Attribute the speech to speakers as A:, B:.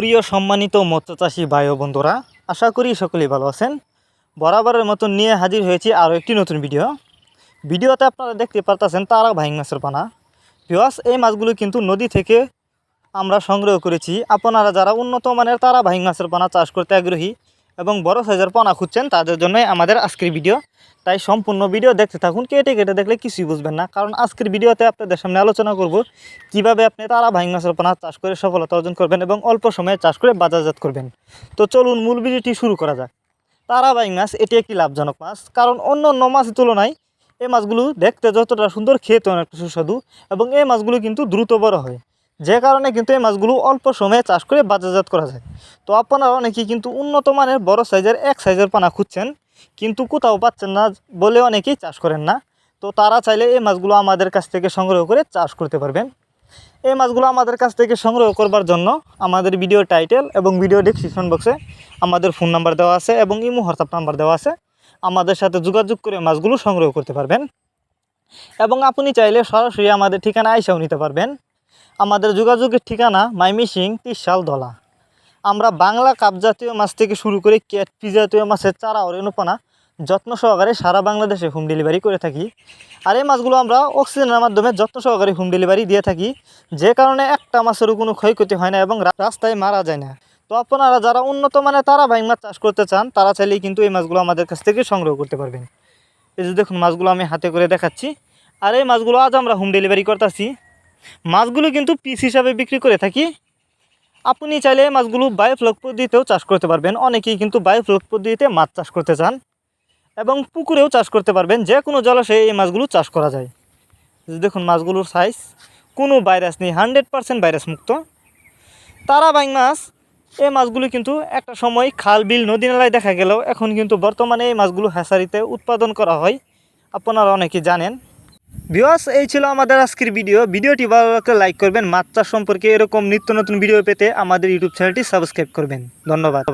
A: প্রিয় সম্মানিত মৎস্যচাষী ভাই ও বন্ধুরা, আশা করি সকলেই ভালো আছেন। বরাবরের মতন নিয়ে হাজির হয়েছি আরও একটি নতুন ভিডিওতে আপনারা দেখতে পারতেছেন তারা ভাইং মাছের পানা। ভিউয়ার্স, এই মাছগুলো কিন্তু নদী থেকে আমরা সংগ্রহ করেছি। আপনারা যারা উন্নত মানের তারা ভাইং মাছের পানা চাষ করতে আগ্রহী এবং বড় সাইজের পানা খুঁজছেন, তাদের জন্যই আমাদের আজকের ভিডিও। তাই সম্পূর্ণ ভিডিও দেখতে থাকুন। কেটে কেটে দেখলে কিছুই বুঝবেন না, কারণ আজকের ভিডিওতে আপনাদের সামনে আলোচনা করব কিভাবে আপনি তারা ভাইং মাছের পানা চাষ করে সফলতা অর্জন করবেন এবং অল্প সময়ে চাষ করে বাজারজাত করবেন। তো চলুন মূল ভিডিওটি শুরু করা যাক। তারা ভাইং মাছ এটি একটি লাভজনক মাছ, কারণ অন্য অন্য মাছের তুলনায় এই মাছগুলো দেখতে যতটা সুন্দর, খেতে অনেকটা সুস্বাদু এবং এই মাছগুলো কিন্তু দ্রুত বড় হয়, যে কারণে কিন্তু এই মাছগুলো অল্প সময়ে চাষ করে বাজারজাত করা যায়। তো আপনারা অনেকেই কিন্তু উন্নত মানের বড় সাইজের এক সাইজের পানা খুঁজছেন, কিন্তু কোথাও পাচ্ছেন না বলে অনেকেই চাষ করেন না। তো তারা চাইলে এই মাছগুলো আমাদের কাছ থেকে সংগ্রহ করে চাষ করতে পারবেন। এই মাছগুলো আমাদের কাছ থেকে সংগ্রহ করবার জন্য আমাদের ভিডিও টাইটেল এবং ভিডিও ডেসক্রিপশন বক্সে আমাদের ফোন নাম্বার দেওয়া আছে এবং ইমো হোয়াটসঅ্যাপ নাম্বার দেওয়া আছে। আমাদের সাথে যোগাযোগ করে মাছগুলো সংগ্রহ করতে পারবেন এবং আপনি চাইলে সরাসরি আমাদের ঠিকানা আইসাও নিতে পারবেন। আমাদের যোগাযোগের ঠিকানা মাইমিসিং, ত্রিশাল, ধলা। আমরা বাংলা কাপ জাতীয় মাছ থেকে শুরু করে ক্যাটফি জাতীয় মাছের চারা ও রেণুপানা যত্ন সহকারে সারা বাংলাদেশে হোম ডেলিভারি করে থাকি। আর এই মাছগুলো আমরা অক্সিজেনের মাধ্যমে যত্ন সহকারে হোম ডেলিভারি দিয়ে থাকি, যে কারণে একটা মাছেরও কোনো ক্ষয়ক্ষতি হয় না এবং রাস্তায় মারা যায় না। তো আপনারা যারা উন্নত মানের তারা ভাইং মাছ চাষ করতে চান, তারা চাইলেই কিন্তু এই মাছগুলো আমাদের কাছ থেকে সংগ্রহ করতে পারবেন। এই যে দেখুন, মাছগুলো আমি হাতে করে দেখাচ্ছি। আর এই মাছগুলো আজ আমরা হোম ডেলিভারি করতেছি। মাছগুলো কিন্তু পিস হিসাবে বিক্রি করে থাকি। আপনি চাইলে এই মাছগুলো বায়োফ্লক পদ্ধতিতেও চাষ করতে পারবেন। অনেকেই কিন্তু বায়োফ্লক পদ্ধতিতে মাছ চাষ করতে চান এবং পুকুরেও চাষ করতে পারবেন। যে কোনো জলাশয়ে এই মাছগুলো চাষ করা যায়। দেখুন মাছগুলোর সাইজ, কোনো ভাইরাস নেই, 100% ভাইরাস মুক্ত তারা ভাইং মাছ। এই মাছগুলো কিন্তু একটা সময় খাল, বিল, নদী নালায় দেখা গেলেও এখন কিন্তু বর্তমানে এই মাছগুলো হ্যাচারিতে উৎপাদন করা হয়, আপনারা অনেকেই জানেন। ভিউয়ার্স, এই ছিল আমাদের আজকের ভিডিওটি ভালো লাগলে লাইক করবেন। মাছ চাষ সম্পর্কে এরকম নিত্য নতুন ভিডিও পেতে আমাদের ইউটিউব চ্যানেলটি সাবস্ক্রাইব করবেন। ধন্যবাদ।